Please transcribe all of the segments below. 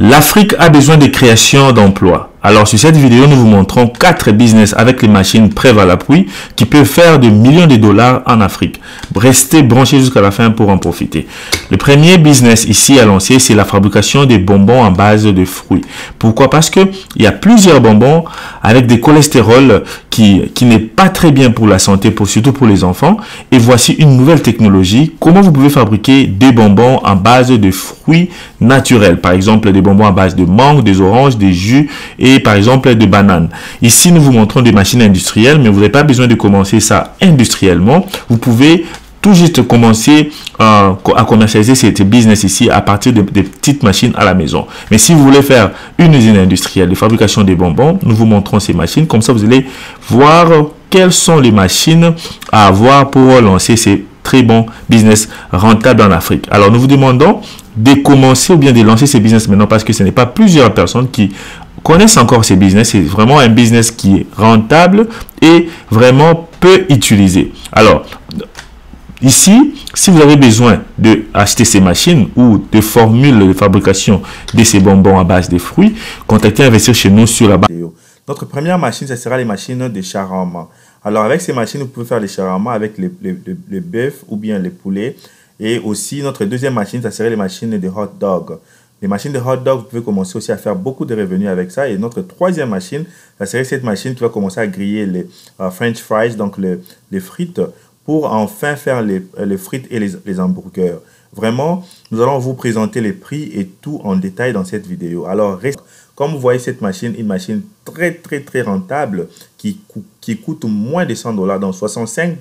L'Afrique a besoin de création d'emplois. Alors sur cette vidéo, nous vous montrons 4 business avec les machines prêtes à l'appui qui peuvent faire de millions de dollars en Afrique. Restez branchés jusqu'à la fin pour en profiter. Le premier business ici à lancer, c'est la fabrication des bonbons en base de fruits. Pourquoi? Parce que il y a plusieurs bonbons avec des cholestérols qui n'est pas très bien pour la santé, surtout pour les enfants. Et voici une nouvelle technologie. Comment vous pouvez fabriquer des bonbons en base de fruits naturels. Par exemple, des bonbons à base de mangue, des oranges, des jus et par exemple de bananes. Ici, nous vous montrons des machines industrielles, mais vous n'avez pas besoin de commencer ça industriellement. Vous pouvez tout juste commencer à commercialiser cette business ici à partir de petites machines à la maison. Mais si vous voulez faire une usine industrielle de fabrication des bonbons, nous vous montrons ces machines. Comme ça, vous allez voir quelles sont les machines à avoir pour lancer ces très bons business rentables en Afrique. Alors, nous vous demandons de commencer ou bien de lancer ces business maintenant parce que ce n'est pas plusieurs personnes qui connaissent encore ces business. C'est vraiment un business qui est rentable et vraiment peu utilisé. Alors, ici, si vous avez besoin d'acheter ces machines ou de formules de fabrication de ces bonbons à base de fruits, contactez Investir chez nous sur la base. Notre première machine, ce sera les machines de shawarma. Alors, avec ces machines, vous pouvez faire les shawarma avec les bœufs ou bien les poulets. Et aussi, notre deuxième machine, ça serait les machines de hot dog. Les machines de hot dog, vous pouvez commencer aussi à faire beaucoup de revenus avec ça. Et notre troisième machine, ça serait cette machine qui va commencer à griller les French fries, donc les frites, pour enfin faire les frites et les hamburgers. Vraiment, nous allons vous présenter les prix et tout en détail dans cette vidéo. Alors, comme vous voyez cette machine, une machine très rentable qui coûte moins de $100, donc $65,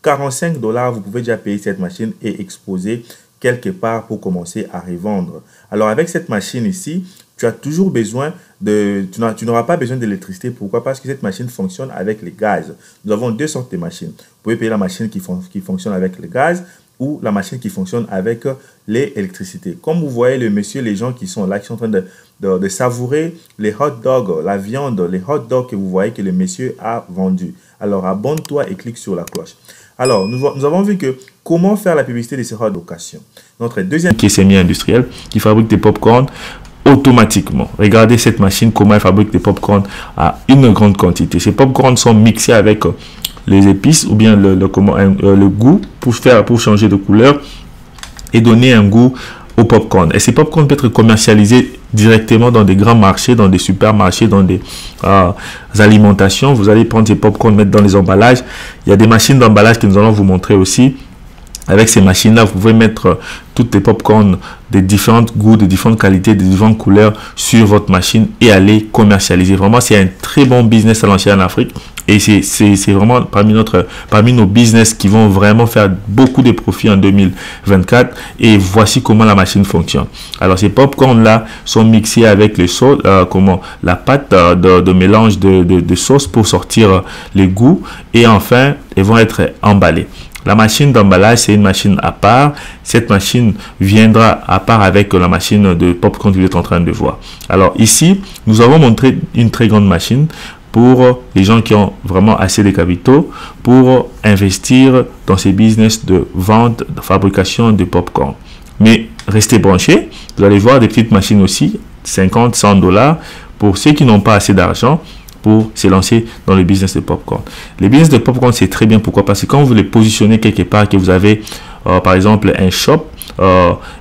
$45, vous pouvez déjà payer cette machine et exposer quelque part pour commencer à revendre. Alors, avec cette machine ici, tu as toujours besoin tu n'auras pas besoin d'électricité. Pourquoi? Parce que cette machine fonctionne avec le gaz. Nous avons deux sortes de machines. Vous pouvez payer la machine qui fonctionne avec le gaz ou la machine qui fonctionne avec l'électricité. Comme vous voyez, les gens qui sont là, qui sont en train de savourer les hot dogs, la viande, les hot dogs que vous voyez que le monsieur a vendu. Alors, abonne-toi et clique sur la cloche. Alors, nous avons vu que comment faire la publicité de ces hot locations. Notre deuxième qui est semi-industriel, qui fabrique des pop-corn automatiquement. Regardez cette machine, comment elle fabrique des pop-corn à une grande quantité. Ces pop-corn sont mixés avec les épices ou bien le goût pour changer de couleur et donner un goût au pop-corn. Et ces pop-corn peuvent être commercialisés directement dans des grands marchés, dans des supermarchés, dans des alimentations. Vous allez prendre ces pop-corn, mettre dans les emballages. Il y a des machines d'emballage que nous allons vous montrer aussi. Avec ces machines-là, vous pouvez mettre toutes les pop-corn de différents goûts, de différentes qualités, de différentes couleurs sur votre machine et aller commercialiser. Vraiment, c'est un très bon business à lancer en Afrique. Et c'est vraiment parmi nos business qui vont vraiment faire beaucoup de profits en 2024. Et voici comment la machine fonctionne. Alors, ces pop-corn-là sont mixés avec les sauces, la pâte de mélange de sauce pour sortir les goûts. Et enfin, ils vont être emballés. La machine d'emballage, c'est une machine à part. Cette machine viendra à part avec la machine de popcorn que vous êtes en train de voir. Alors ici, nous avons montré une très grande machine pour les gens qui ont vraiment assez de capitaux pour investir dans ces business de vente, de fabrication de popcorn. Mais restez branchés. Vous allez voir des petites machines aussi, 50, $100 pour ceux qui n'ont pas assez d'argent pour se lancer dans le business de popcorn. Les business de popcorn, c'est très bien. Pourquoi? Parce que quand vous les positionnez quelque part, que vous avez par exemple un shop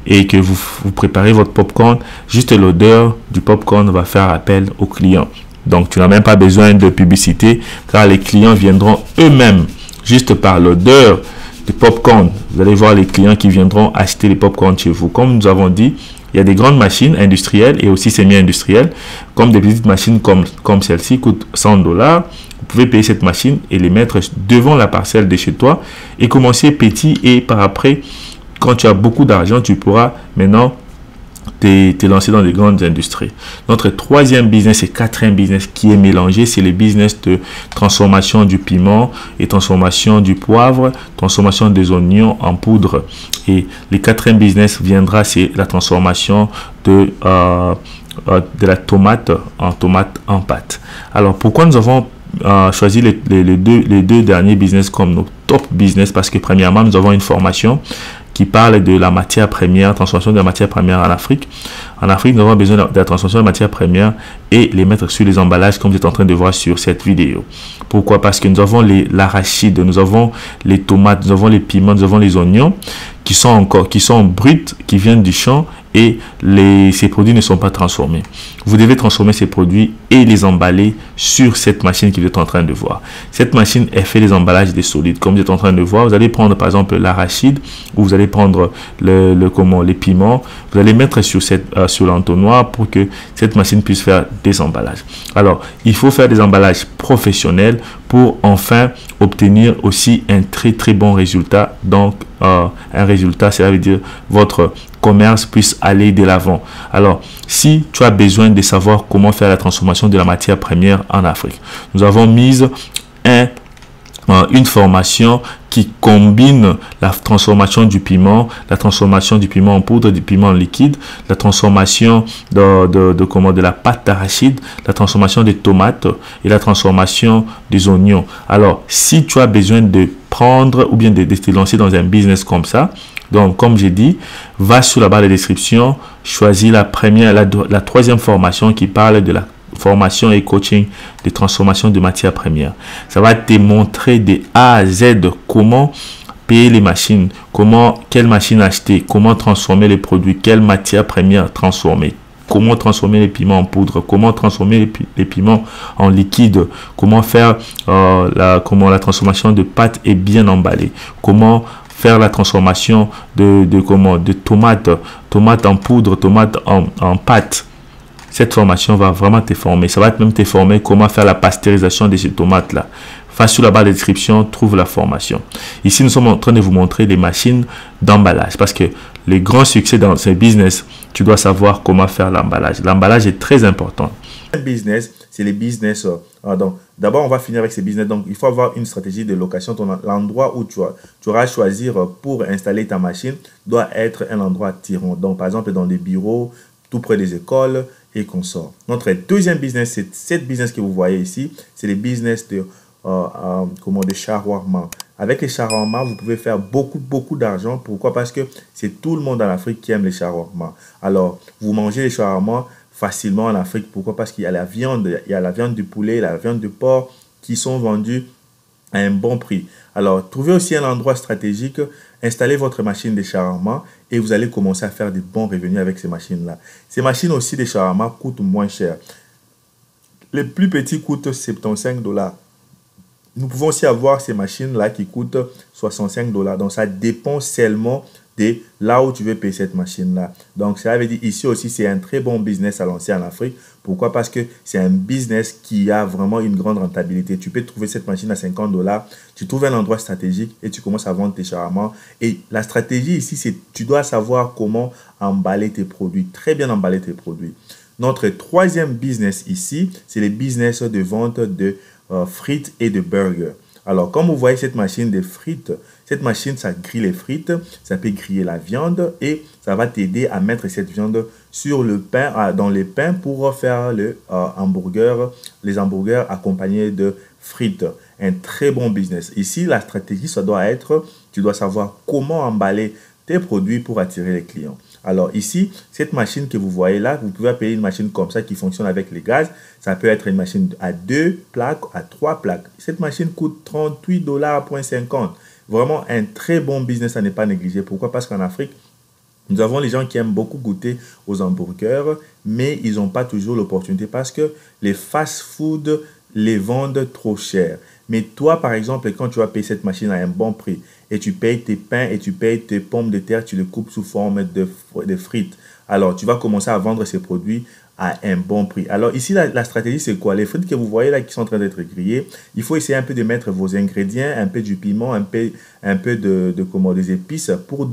et que vous préparez votre popcorn, juste l'odeur du popcorn va faire appel aux clients. Donc, tu n'as même pas besoin de publicité car les clients viendront eux-mêmes juste par l'odeur du popcorn. Vous allez voir les clients qui viendront acheter les popcorn chez vous. Comme nous avons dit, il y a des grandes machines industrielles et aussi semi-industrielles, comme des petites machines comme celle-ci coûtent $100. Vous pouvez payer cette machine et les mettre devant la parcelle de chez toi et commencer petit et par après, quand tu as beaucoup d'argent, tu pourras maintenant te lancer dans des grandes industries. Notre troisième business et quatrième business qui est mélangé, c'est le business de transformation du piment et transformation du poivre, transformation des oignons en poudre. Et le quatrième business viendra, c'est la transformation de la tomate en pâte. Alors, pourquoi nous avons choisi les deux derniers business comme nos top business? Parce que premièrement, nous avons une formation qui parle de la matière première, transformation de la matière première en Afrique. En Afrique, nous avons besoin de la transformation de la matière première et les mettre sur les emballages comme vous êtes en train de voir sur cette vidéo. Pourquoi? Parce que nous avons l'arachide, nous avons les tomates, nous avons les piments, nous avons les oignons qui sont bruts, qui viennent du champ et ces produits ne sont pas transformés. Vous devez transformer ces produits et les emballer sur cette machine que vous êtes en train de voir. Cette machine, elle fait les emballages des solides. Comme vous êtes en train de voir, vous allez prendre par exemple l'arachide ou vous allez prendre les piments. Vous allez mettre sur l'entonnoir pour que cette machine puisse faire des emballages. Alors, il faut faire des emballages professionnels pour enfin obtenir aussi un très très bon résultat. Donc, un résultat, cela veut dire votre commerce puisse aller de l'avant. Alors, si tu as besoin de savoir comment faire la transformation de la matière première en Afrique, nous avons mis une formation qui combine la transformation du piment en poudre, du piment en liquide, la transformation de la pâte d'arachide, la transformation des tomates et la transformation des oignons. Alors, si tu as besoin de prendre ou bien de te lancer dans un business comme ça, donc comme j'ai dit, va sur la barre de description, choisis la troisième formation qui parle de la formation et coaching de transformation de matières premières. Ça va te montrer de A à Z comment payer les machines, quelle machine acheter, comment transformer les produits, quelle matière première transformer, comment transformer les piments en poudre, comment transformer les piments en liquide, comment faire la transformation de pâte et bien emballée, comment faire la transformation de tomates en poudre, tomates en pâte. Cette formation va vraiment te former. Ça va même te former comment faire la pasteurisation de ces tomates-là. Va sur la barre de description, trouve la formation. Ici, nous sommes en train de vous montrer les machines d'emballage. Parce que les grands succès dans ce business, tu dois savoir comment faire l'emballage. L'emballage est très important. Un business, c'est les business. Donc, d'abord, on va finir avec ces business. Donc, il faut avoir une stratégie de location. L'endroit où tu auras choisir pour installer ta machine doit être un endroit attirant. Donc, par exemple, dans des bureaux, tout près des écoles et consorts. Notre deuxième business, c'est cette business que vous voyez ici. C'est les business de shawarma. Avec les shawarma, vous pouvez faire beaucoup d'argent. Pourquoi? Parce que c'est tout le monde en Afrique qui aime les shawarma. Alors, vous mangez les shawarma facilement en Afrique. Pourquoi? Parce qu'il y a la viande, du poulet, la viande du porc qui sont vendues à un bon prix. Alors, trouvez aussi un endroit stratégique, installez votre machine de shawarma et vous allez commencer à faire des bons revenus avec ces machines-là. Ces machines aussi de shawarma coûtent moins cher. Les plus petits coûtent 75 $. Nous pouvons aussi avoir ces machines-là qui coûtent 65 $. Donc, ça dépend seulement de là où tu veux payer cette machine-là. Donc, ça veut dire ici aussi, c'est un très bon business à lancer en Afrique. Pourquoi? Parce que c'est un business qui a vraiment une grande rentabilité. Tu peux trouver cette machine à 50 $. Tu trouves un endroit stratégique et tu commences à vendre tes shawarma. Et la stratégie ici, c'est tu dois savoir comment emballer tes produits. Très bien emballer tes produits. Notre troisième business ici, c'est les business de vente de frites et de burgers. Alors, comme vous voyez cette machine de frites, cette machine, ça grille les frites, ça peut griller la viande et ça va t'aider à mettre cette viande sur le pain, dans les pains pour faire les hamburgers accompagnés de frites. Un très bon business. Ici, la stratégie, ça doit être, tu dois savoir comment emballer tes produits pour attirer les clients. Alors ici, cette machine que vous voyez là, vous pouvez payer une machine comme ça qui fonctionne avec les gaz. Ça peut être une machine à 2 plaques, à 3 plaques. Cette machine coûte 38,50 $. Vraiment un très bon business à ne pas négliger. Pourquoi? Parce qu'en Afrique, nous avons les gens qui aiment beaucoup goûter aux hamburgers, mais ils n'ont pas toujours l'opportunité parce que les fast-food les vendent trop cher. Mais toi, par exemple, quand tu vas payer cette machine à un bon prix et tu payes tes pains et tu payes tes pommes de terre, tu les coupes sous forme de frites. Alors, tu vas commencer à vendre ces produits à un bon prix. Alors ici, la stratégie, c'est quoi? Les frites que vous voyez là qui sont en train d'être grillées, il faut essayer un peu de mettre vos ingrédients, un peu du piment, un peu des épices pour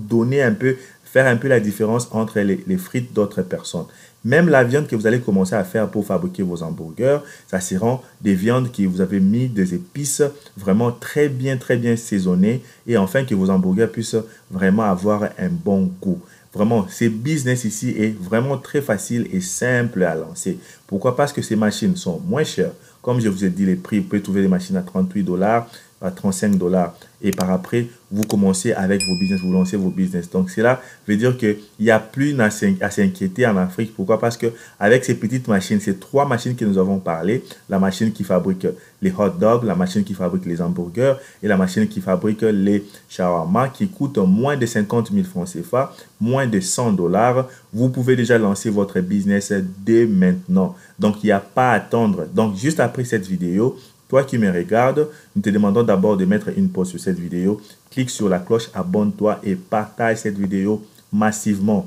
faire un peu la différence entre les frites d'autres personnes. Même la viande que vous allez commencer à faire pour fabriquer vos hamburgers, ça sera des viandes que vous avez mis des épices vraiment très bien saisonnées et enfin que vos hamburgers puissent vraiment avoir un bon goût. Vraiment, ce business ici est vraiment très facile et simple à lancer. Pourquoi? Parce que ces machines sont moins chères. Comme je vous ai dit, les prix, vous pouvez trouver des machines à 38 $, à 35 $. Et par après, vous commencez avec vos business, vous lancez vos business. Donc, cela veut dire qu'il n'y a plus à s'inquiéter en Afrique. Pourquoi? Parce qu'avec ces petites machines, ces 3 machines que nous avons parlé, la machine qui fabrique les hot dogs, la machine qui fabrique les hamburgers et la machine qui fabrique les shawarma, qui coûtent moins de 50 000 francs CFA, moins de 100 $, vous pouvez déjà lancer votre business dès maintenant. Donc, il n'y a pas à attendre. Donc, juste après cette vidéo, toi qui me regardes, nous te demandons d'abord de mettre une pause sur cette vidéo. Clique sur la cloche, abonne-toi et partage cette vidéo massivement.